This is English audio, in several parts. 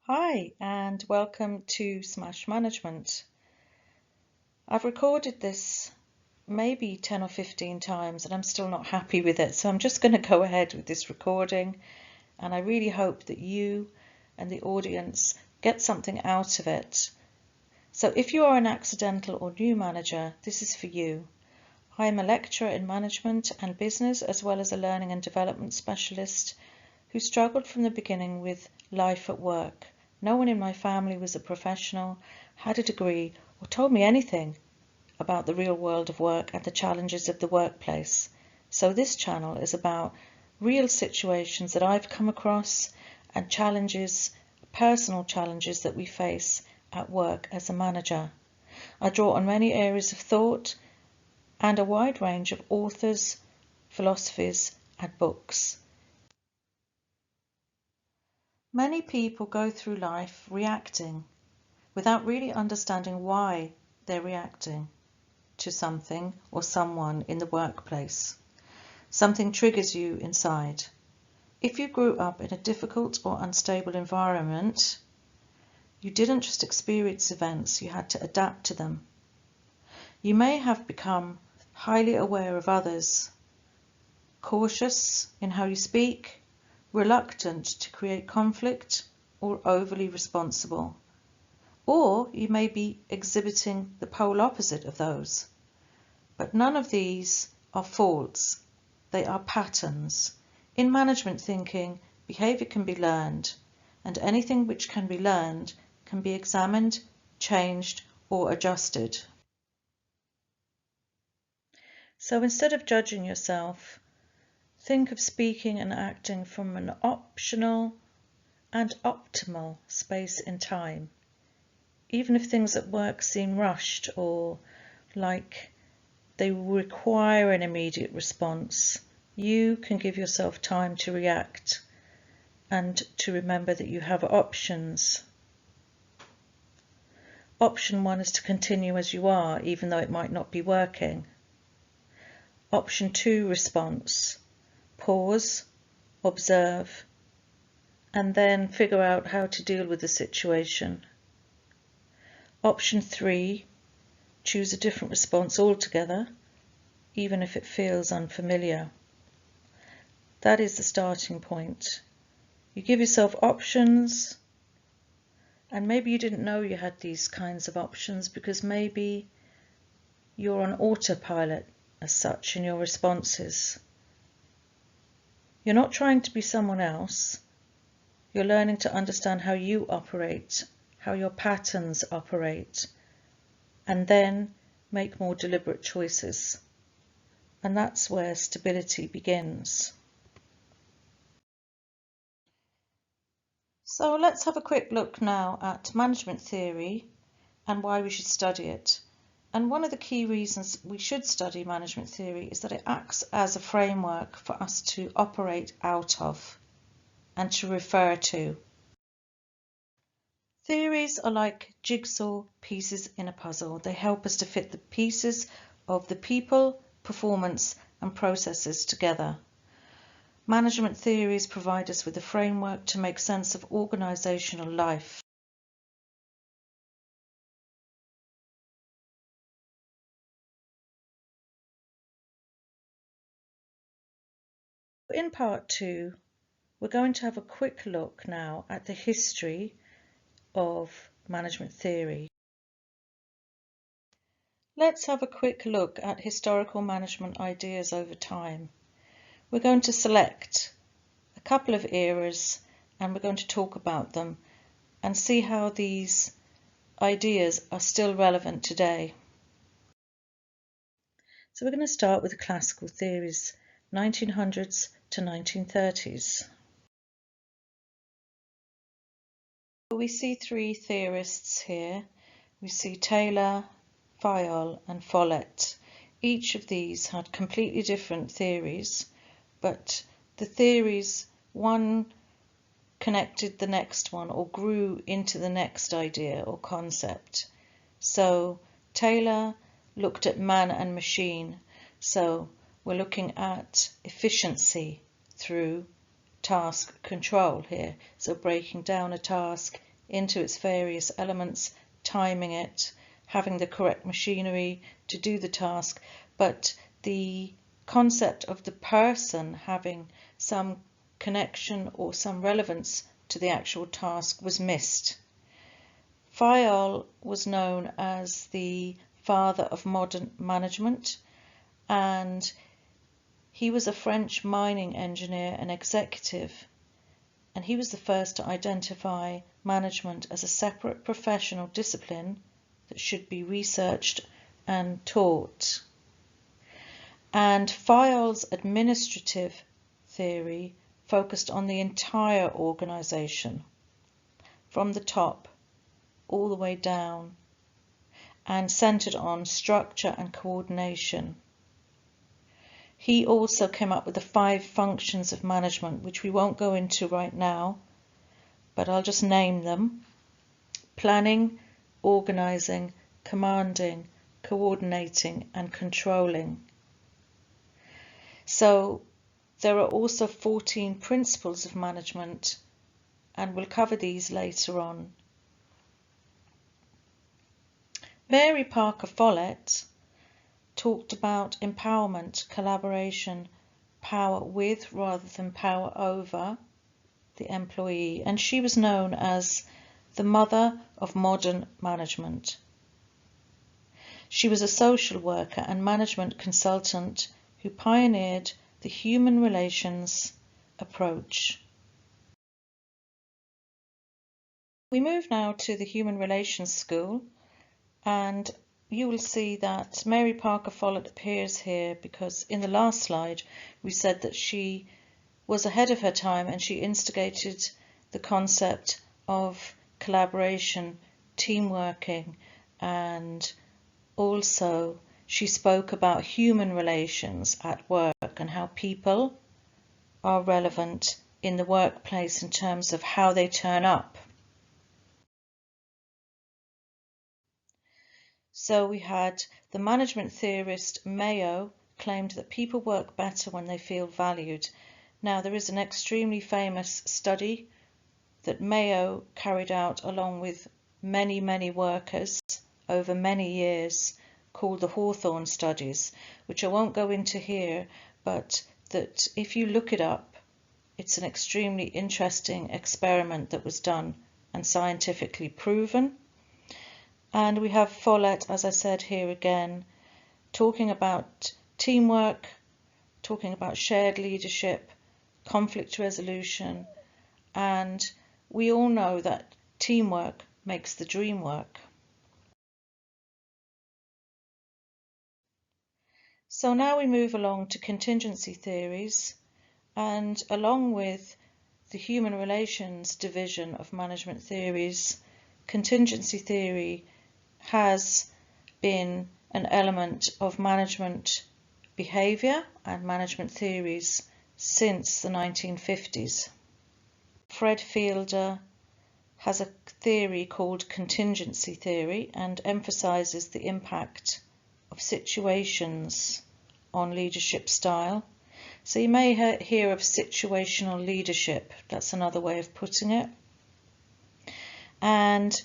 Hi and welcome to Smash Management. I've recorded this maybe 10 or 15 times and I'm still not happy with it, so I'm just going to go ahead with this recording, and I really hope that you and the audience get something out of it. So if you are an accidental or new manager, this is for you. I am a lecturer in management and business, as well as a learning and development specialist who struggled from the beginning with life at work. No one in my family was a professional, had a degree, or told me anything about the real world of work and the challenges of the workplace. So this channel is about real situations that I've come across and challenges, personal challenges that we face at work as a manager. I draw on many areas of thought and a wide range of authors, philosophies, and books. Many people go through life reacting without really understanding why they're reacting to something or someone in the workplace. Something triggers you inside. If you grew up in a difficult or unstable environment, you didn't just experience events, you had to adapt to them. You may have become highly aware of others, cautious in how you speak, reluctant to create conflict, or overly responsible. Or you may be exhibiting the pole opposite of those. But none of these are faults, they are patterns. In management thinking, behaviour can be learned, and anything which can be learned can be examined, changed, or adjusted. So instead of judging yourself, think of speaking and acting from an optional and optimal space in time. Even if things at work seem rushed or like they require an immediate response, you can give yourself time to react and to remember that you have options. Option 1 is to continue as you are, even though it might not be working. Option 2, response. Pause, observe, and then figure out how to deal with the situation. Option 3, choose a different response altogether, even if it feels unfamiliar. That is the starting point. You give yourself options, and maybe you didn't know you had these kinds of options because maybe you're on autopilot as such in your responses. You're not trying to be someone else. You're learning to understand how you operate, how your patterns operate, and then make more deliberate choices. And that's where stability begins. So let's have a quick look now at management theory and why we should study it. And one of the key reasons we should study management theory is that it acts as a framework for us to operate out of and to refer to. Theories are like jigsaw pieces in a puzzle. They help us to fit the pieces of the people, performance, and processes together. Management theories provide us with a framework to make sense of organizational life. In part 2, we're going to have a quick look now at the history of management theory. Let's have a quick look at historical management ideas over time. We're going to select a couple of eras and we're going to talk about them and see how these ideas are still relevant today. So we're going to start with the classical theories, 1900s to 1930s. We see three theorists here. We see Taylor, Fayol and Follett. Each of these had completely different theories, but the theories, one connected the next one or grew into the next idea or concept. So Taylor looked at man and machine. So we're looking at efficiency through task control here. So breaking down a task into its various elements, timing it, having the correct machinery to do the task, but the concept of the person having some connection or some relevance to the actual task was missed. Fayol was known as the father of modern management, and he was a French mining engineer and executive, and he was the first to identify management as a separate professional discipline that should be researched and taught. And Fayol's administrative theory focused on the entire organization, from the top all the way down, and centered on structure and coordination. He also came up with the 5 functions of management, which we won't go into right now, but I'll just name them: planning, organizing, commanding, coordinating, and controlling. So there are also 14 principles of management, and we'll cover these later on. Mary Parker Follett talked about empowerment, collaboration, power with rather than power over the employee, and she was known as the mother of modern management. She was a social worker and management consultant who pioneered the human relations approach. We move now to the Human Relations School, and you will see that Mary Parker Follett appears here because in the last slide we said that she was ahead of her time and she instigated the concept of collaboration, team working, and also she spoke about human relations at work and how people are relevant in the workplace in terms of how they turn up. So we had the management theorist Mayo claimed that people work better when they feel valued. Now there is an extremely famous study that Mayo carried out along with many workers over many years called the Hawthorne studies, which I won't go into here, but that if you look it up, it's an extremely interesting experiment that was done and scientifically proven. And we have Follett, as I said here again, talking about teamwork, talking about shared leadership, conflict resolution, and we all know that teamwork makes the dream work. So now we move along to contingency theories, and along with the human relations division of management theories, contingency theory has been an element of management behavior and management theories since the 1950s. Fred Fielder has a theory called contingency theory and emphasizes the impact of situations on leadership style. So you may hear of situational leadership, that's another way of putting it. And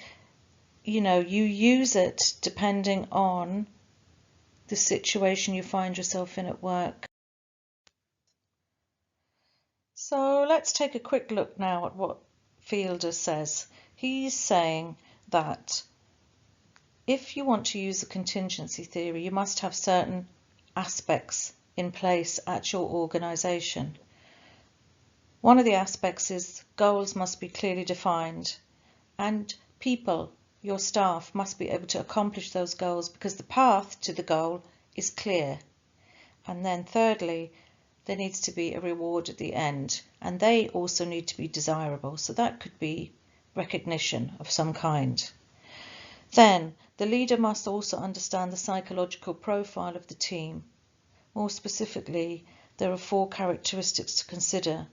you use it depending on the situation you find yourself in at work. So let's take a quick look now at what Fielder says. He's saying that if you want to use a contingency theory, you must have certain aspects in place at your organisation. One of the aspects is goals must be clearly defined, and people, your staff, must be able to accomplish those goals because the path to the goal is clear. And then thirdly, there needs to be a reward at the end, and they also need to be desirable. So that could be recognition of some kind. Then the leader must also understand the psychological profile of the team. More specifically, there are 4 characteristics to consider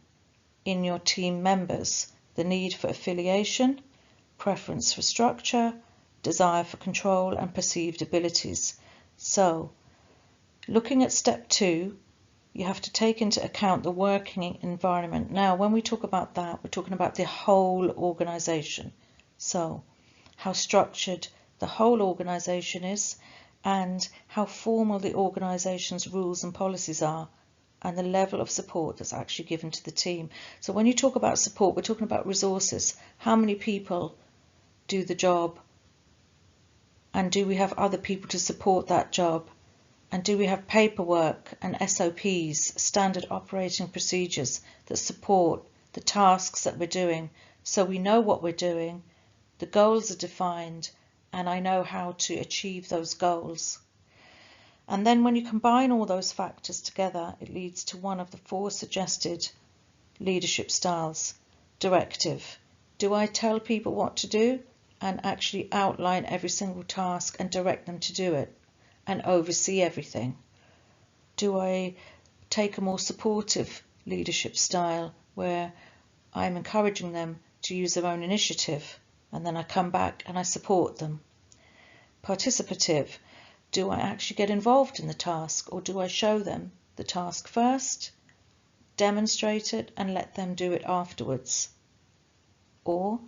in your team members: the need for affiliation, preference for structure, desire for control, and perceived abilities. So, looking at step 2, you have to take into account the working environment. Now, when we talk about that, we're talking about the whole organisation, So, how structured the whole organisation is, and how formal the organisation's rules and policies are, and the level of support that's actually given to the team. So when you talk about support, we're talking about resources. How many people do the job? And do we have other people to support that job? And do we have paperwork and SOPs, standard operating procedures, that support the tasks that we're doing, so we know what we're doing, the goals are defined, and I know how to achieve those goals. And then when you combine all those factors together, it leads to one of the 4 suggested leadership styles. Directive. Do I tell people what to do and actually outline every single task and direct them to do it and oversee everything? Do I take a more supportive leadership style where I'm encouraging them to use their own initiative, and then I come back and I support them? Participative. Do I actually get involved in the task, or do I show them the task first, demonstrate it, and let them do it afterwards? Or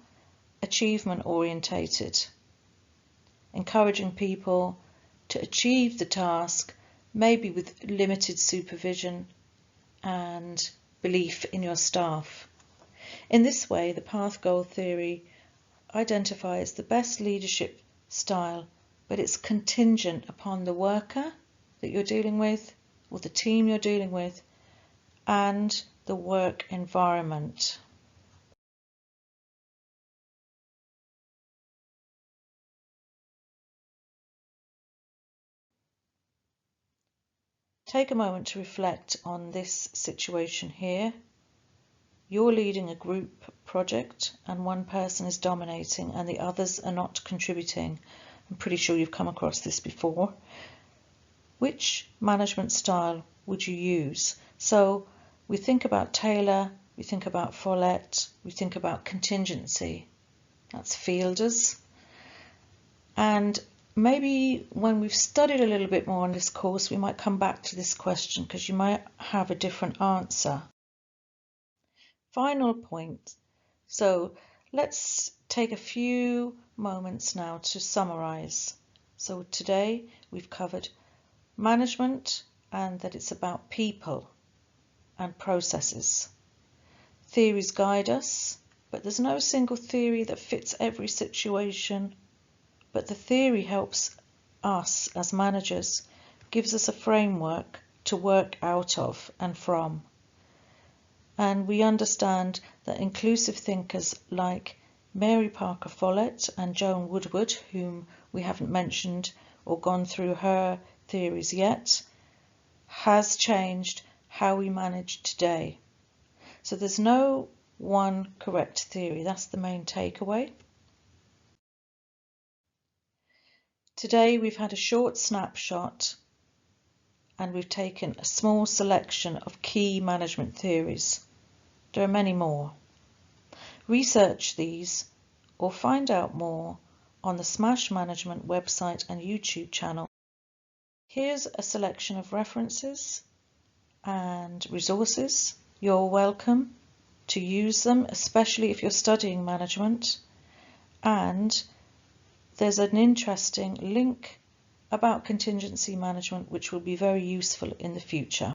achievement orientated, encouraging people to achieve the task, maybe with limited supervision and belief in your staff. In this way, the path goal theory identifies the best leadership style, but it's contingent upon the worker that you're dealing with, or the team you're dealing with, and the work environment. Take a moment to reflect on this situation here. You're leading a group project and one person is dominating and the others are not contributing. I'm pretty sure you've come across this before. Which management style would you use? So we think about Taylor, we think about Follett, we think about contingency. That's Fielders. And maybe when we've studied a little bit more on this course, we might come back to this question because you might have a different answer. Final point. So let's take a few moments now to summarize. So today we've covered management and that it's about people and processes. Theories guide us, but there's no single theory that fits every situation. But the theory helps us as managers, gives us a framework to work out of and from. And we understand that inclusive thinkers like Mary Parker Follett and Joan Woodward, whom we haven't mentioned or gone through her theories yet, has changed how we manage today. So there's no one correct theory. That's the main takeaway. Today we've had a short snapshot and we've taken a small selection of key management theories. There are many more. Research these or find out more on the Smash Management website and YouTube channel. Here's a selection of references and resources. You're welcome to use them, especially if you're studying management. And there's an interesting link about contingency management which will be very useful in the future.